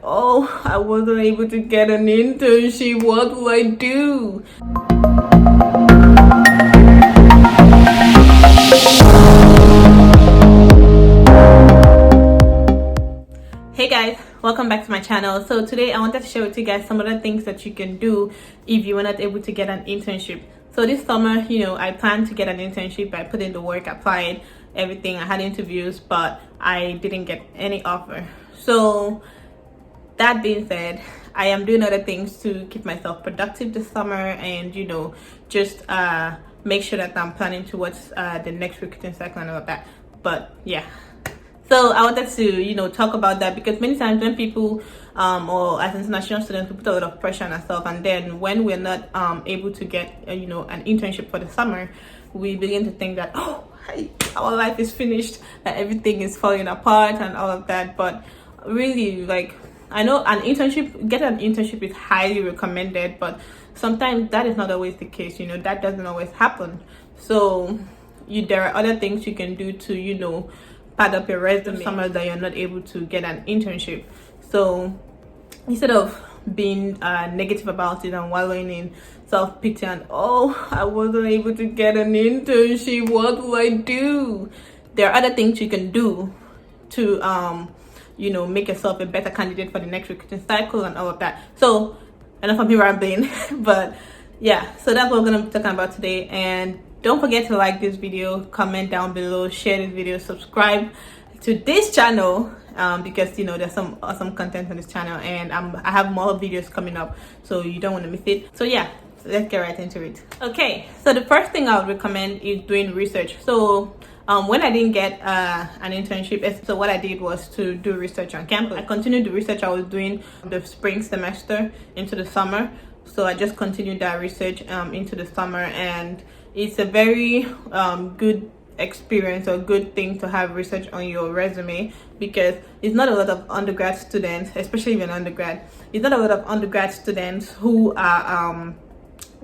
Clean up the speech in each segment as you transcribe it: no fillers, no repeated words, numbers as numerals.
Oh, I wasn't able to get an internship. What will I do? Hey guys, welcome back to my channel. So today I wanted to share with you guys some of the things that you can do if you were not able to get an internship. So this summer, I planned to get an internship. I put in the work, applied everything. I had interviews, but I didn't get any offer. So that being said, I am doing other things to keep myself productive this summer and just make sure that I'm planning towards the next recruiting cycle and all of that. But yeah, so I wanted to talk about that, because many times when people or as international students, we put a lot of pressure on ourselves, and then when we're not able to get an internship for the summer, we begin to think that, oh, hey, our life is finished, that everything is falling apart and all of that. But really, like, I know get an internship is highly recommended, but sometimes that is not always the case. That doesn't always happen. So there are other things you can do to pad up your resume summer that you're not able to get an internship. So instead of being negative about it and wallowing in self-pity and, oh, I wasn't able to get an internship, what will I do? There are other things you can do to make yourself a better candidate for the next recruiting cycle and all of that. So enough of me rambling. But yeah, so that's what we're going to be talking about today. And don't forget to like this video, comment down below, share this video, subscribe to this channel, because there's some awesome content on this channel, and I have more videos coming up, so you don't want to miss it. So yeah, let's get right into it. Okay, so the first thing I would recommend is doing research. So when I didn't get an internship, so what I did was to do research on campus. I continued the research I was doing the spring semester into the summer. So I just continued that research into the summer, and it's a very good experience or good thing to have research on your resume, because it's not a lot of undergrad students, especially even undergrad, it's not a lot of undergrad students who are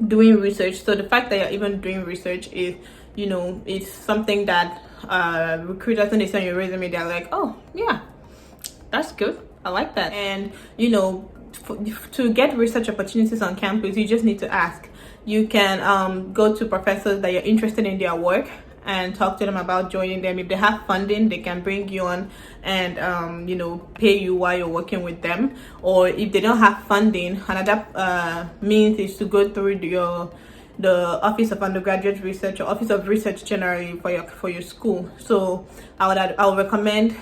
doing research. So the fact that you're even doing research is it's something that recruiters, when they see on your resume, they're like, oh yeah, that's good, I like that. And to get research opportunities on campus, you just need to ask. You can go to professors that you're interested in their work and talk to them about joining them. If they have funding, they can bring you on and pay you while you're working with them. Or if they don't have funding, another means is to go through the Office of Undergraduate Research or Office of Research generally for your school. So I would recommend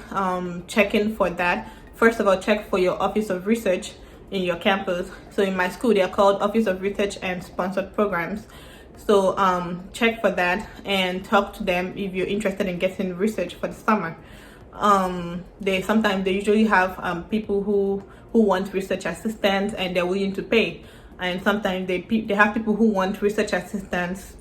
checking for that. First of all, check for your Office of Research in your campus. So in my school, they are called Office of Research and Sponsored Programs. So check for that and talk to them if you're interested in getting research for the summer. They usually have people who want research assistants, and they're willing to pay. And sometimes they have people who want research assistants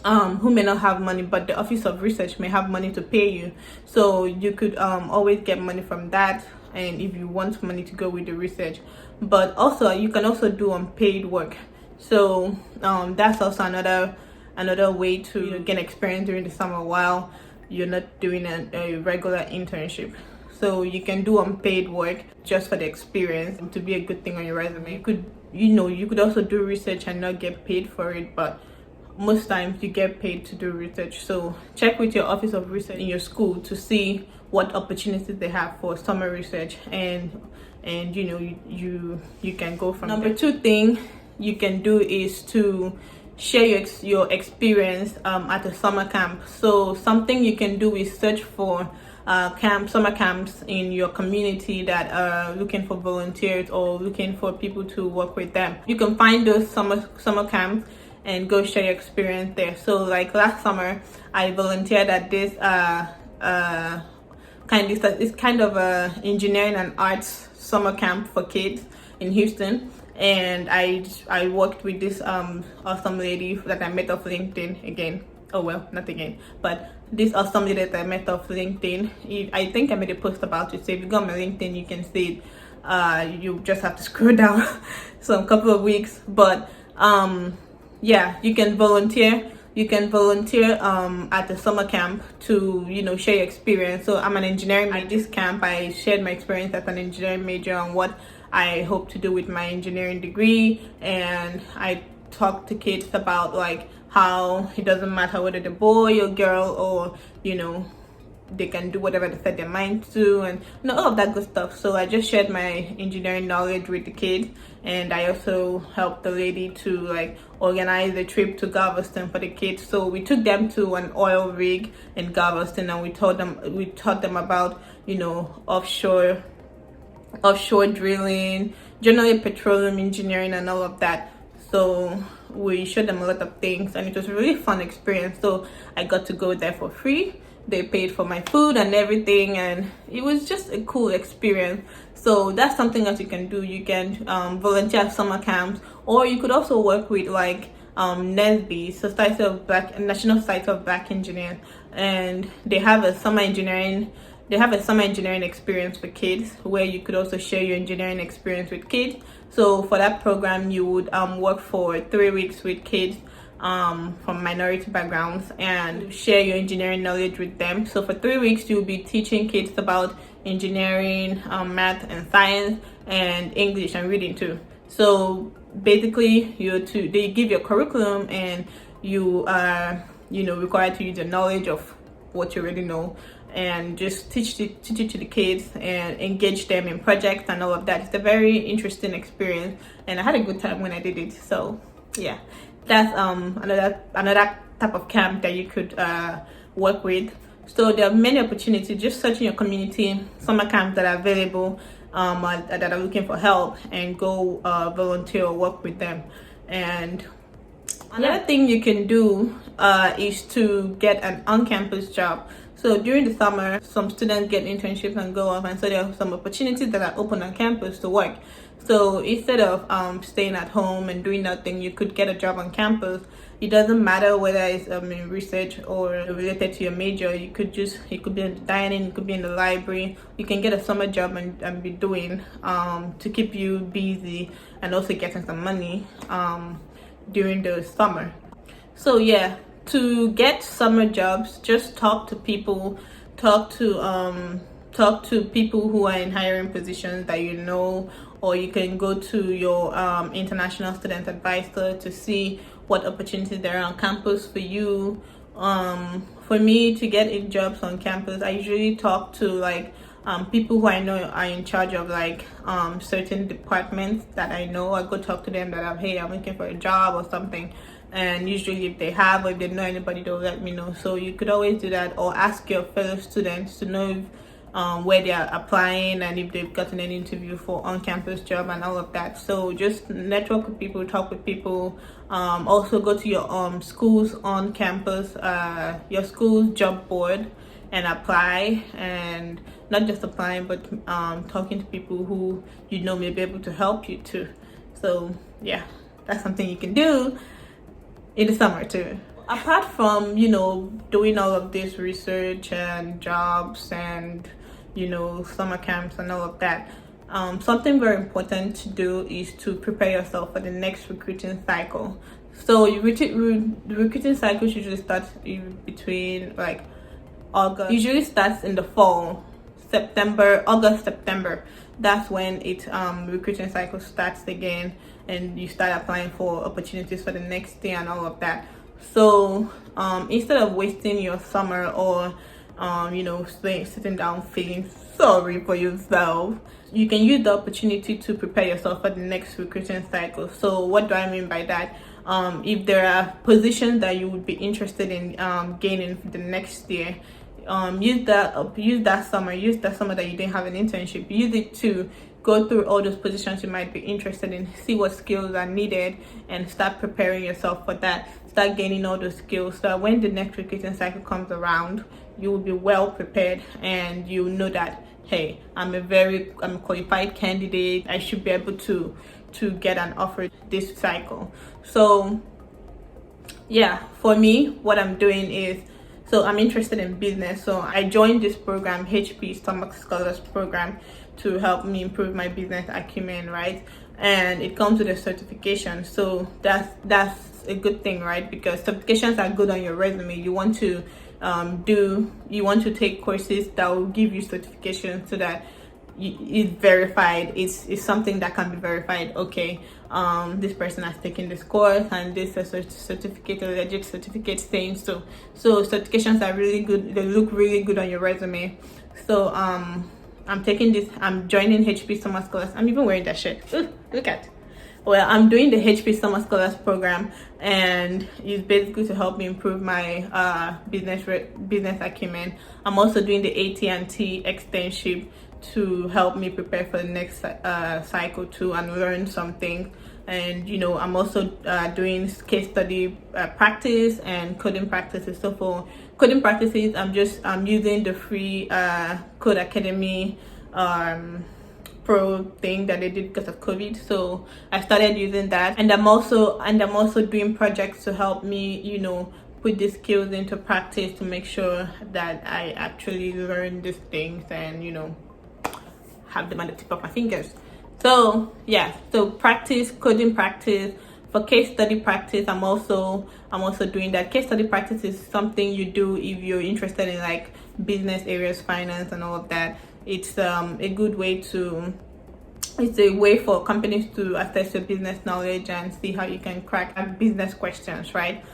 who may not have money, but the Office of Research may have money to pay you. So you could always get money from that, and if you want money to go with the research. But also you can also do unpaid work. So that's also another way to gain experience during the summer while you're not doing a regular internship. So you can do unpaid work just for the experience, to be a good thing on your resume. You could also do research and not get paid for it, but most times you get paid to do research. So check with your Office of Research in your school to see what opportunities they have for summer research, and you can go from there. Number 2 thing you can do is to share your experience at a summer camp. So something you can do is search for summer camps in your community that are looking for volunteers or looking for people to work with them. You can find those summer camps and go share your experience there. So like last summer, I volunteered at this it's kind of a engineering and arts summer camp for kids in Houston, and I worked with this awesome lady that I met off LinkedIn again. Oh well, not again, but this awesome lady that I met off LinkedIn. I think I made a post about it, so if you go on my LinkedIn, you can see it. You just have to scroll down some couple of weeks, but yeah, you can volunteer you can volunteer at the summer camp to, you know, share your experience. So I'm an engineering major. At this camp, I shared my experience as an engineering major on what I hope to do with my engineering degree, and I talked to kids about like how it doesn't matter whether they're boy or girl, or, you know, they can do whatever they set their mind to, and, you know, all of that good stuff. So I just shared my engineering knowledge with the kids, and I also helped the lady to like organize a trip to Galveston for the kids. So we took them to an oil rig in Galveston, and we taught them about, you know, offshore drilling, generally petroleum engineering and all of that. So we showed them a lot of things, and it was a really fun experience. So I got to go there for free. They paid for my food and everything, and it was just a cool experience. So that's something that you can do. You can volunteer at summer camps, or you could also work with like NSB, Society of Black, National Society of Black Engineers, and they have a summer engineering experience for kids, where you could also share your engineering experience with kids. So for that program, you would work for 3 weeks with kids from minority backgrounds and share your engineering knowledge with them. So for 3 weeks, you'll be teaching kids about engineering, math and science, and English and reading too. So basically, they give you a curriculum, and you are, you know, required to use the knowledge of what you already know, and just teach it to the kids and engage them in projects and all of that. It's a very interesting experience, and I had a good time when I did it. So yeah, that's another type of camp that you could work with. So there are many opportunities. Just search in your community summer camps that are available, that are looking for help, and go volunteer or work with them. And another thing you can do is to get an on-campus job. So during the summer, some students get internships and go off, and so there are some opportunities that are open on campus to work. So instead of staying at home and doing nothing, you could get a job on campus. It doesn't matter whether it's in research or related to your major. It could be in the dining, it could be in the library. You can get a summer job and be doing to keep you busy, and also getting some money during the summer. So yeah, to get summer jobs, just talk to people, talk to people who are in hiring positions that you know, or you can go to your international student advisor to see what opportunities there are on campus for you. For me, to get in jobs on campus, I usually talk to like people who I know are in charge of like certain departments that I know. I go talk to them that hey, I'm looking for a job or something, and usually if they have, or if they know anybody, they'll let me know. So you could always do that, or ask your fellow students to know if, where they are applying, and if they've gotten an interview for on-campus job and all of that. So just network with people, talk with people. Also go to your school's on campus, your school's job board, and apply, and not just applying, but talking to people who you know may be able to help you too. So yeah, that's something you can do in the summer too. Apart from, you know, doing all of this research and jobs and, you know, summer camps and all of that, something very important to do is to prepare yourself for the next recruiting cycle. So the recruiting cycle usually starts between like August. Usually starts in the fall, August, September. That's when recruiting cycle starts again, and you start applying for opportunities for the next year and all of that. So instead of wasting your summer, or you know, sitting down feeling sorry for yourself, you can use the opportunity to prepare yourself for the next recruiting cycle. So what do I mean by that? If there are positions that you would be interested in gaining for the next year, use that summer that you didn't have an internship, use it to go through all those positions you might be interested in, see what skills are needed, and start preparing yourself for that. Start gaining all those skills, so that when the next recruiting cycle comes around, you will be well prepared, and you know that, hey, I'm a qualified candidate. I should be able to get an offer this cycle. So yeah, for me, what I'm doing is, so I'm interested in business, so I joined this program, HP Stomach Scholars Program, to help me improve my business acumen, right? And it comes with a certification, so that's a good thing, right? Because certifications are good on your resume. You want to take courses that will give you certification, so that it's verified. It's something that can be verified. Okay, this person has taken this course, and this is a certificate, a legit certificate saying so. So certifications are really good. They look really good on your resume. So I'm joining HP Summer Scholars. I'm even wearing that shirt. Ooh, look at. Well, I'm doing the HP Summer Scholars program, and it's basically to help me improve my business acumen. I'm also doing the AT&T externship to help me prepare for the next cycle too, and learn something. And I'm also doing case study practice and coding practices. So for coding practices, I'm using the free Code Academy pro thing that they did because of COVID. So I started using that, and I'm also doing projects to help me put these skills into practice, to make sure that I actually learn these things and have them at the tip of my fingers. So yeah, so coding practice. For case study practice, I'm also doing that. Case study practice is something you do if you're interested in like business areas, finance, and all of that. It's a way for companies to assess your business knowledge and see how you can crack business questions, right?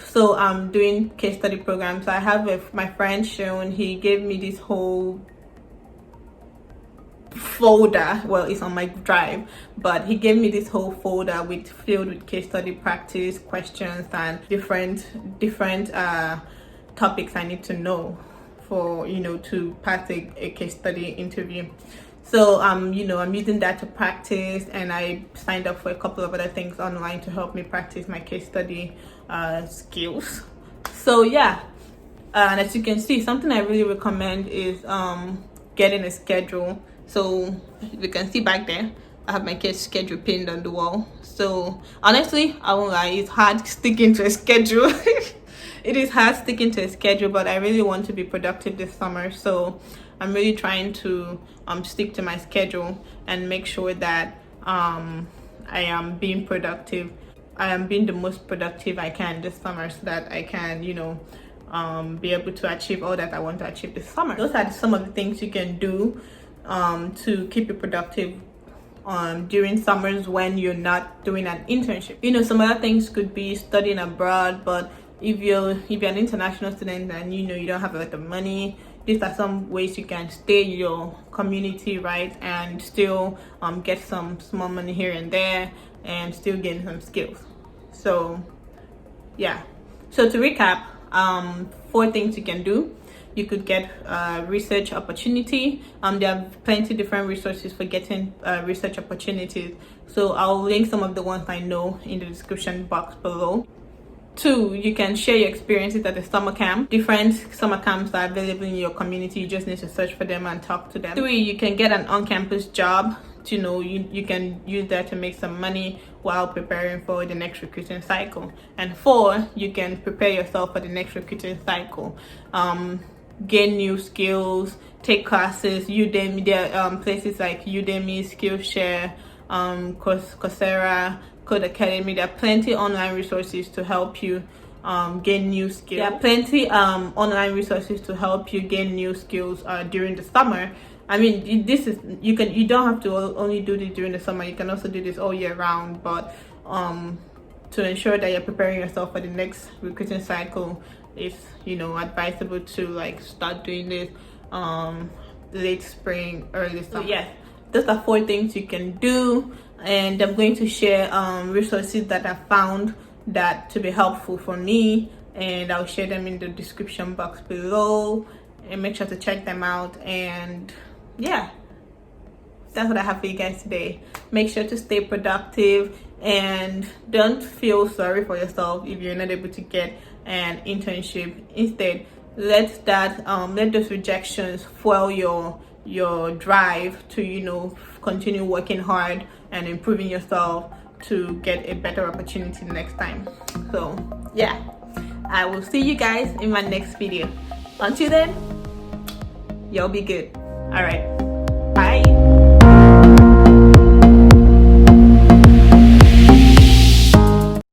So I'm doing case study programs. I have my friend Sean. He gave me this whole folder. Well, it's on my drive, but he gave me this whole folder filled with case study practice questions and different topics I need to know for to pass a case study interview. So I'm using that to practice, and I signed up for a couple of other things online to help me practice my case study skills. So yeah, and as you can see, something I really recommend is getting a schedule. So you can see back there, I have my kids' schedule pinned on the wall. So honestly, I won't lie, it's hard sticking to a schedule. It is hard sticking to a schedule, but I really want to be productive this summer. So I'm really trying to stick to my schedule and make sure that I am being productive. I am being the most productive I can this summer, so that I can be able to achieve all that I want to achieve this summer. Those are some of the things you can do to keep you productive during summers when you're not doing an internship. Some other things could be studying abroad, but if you're an international student and you don't have a lot of money, these are some ways you can stay in your community, right, and still get some small money here and there and still gain some skills. So yeah, so to recap, 4 things you can do. You could get research opportunity. There are plenty different resources for getting research opportunities, so I'll link some of the ones I know in the description box below. 2, you can share your experiences at the summer camp. Different summer camps are available in your community. You just need to search for them and talk to them. 3, you can get an on-campus job. You can use that to make some money while preparing for the next recruiting cycle. And 4, you can prepare yourself for the next recruiting cycle. Gain new skills, take classes. Udemy, there are places like Udemy, Skillshare, Coursera, Code Academy. There are plenty online resources to help you gain new skills. There are plenty online resources to help you gain new skills during the summer. I mean, you don't have to only do this during the summer. You can also do this all year round. But to ensure that you're preparing yourself for the next recruiting cycle, it's advisable to start doing this late spring, early summer. So yeah, those are 4 things you can do, and I'm going to share resources that I found that to be helpful for me, and I'll share them in the description box below, and make sure to check them out. And yeah, that's what I have for you guys today. Make sure to stay productive, and don't feel sorry for yourself if you're not able to get an internship. Instead, let those rejections fuel your drive to continue working hard and improving yourself to get a better opportunity next time. So yeah, I will see you guys in my next video. Until then, y'all be good. All right, bye.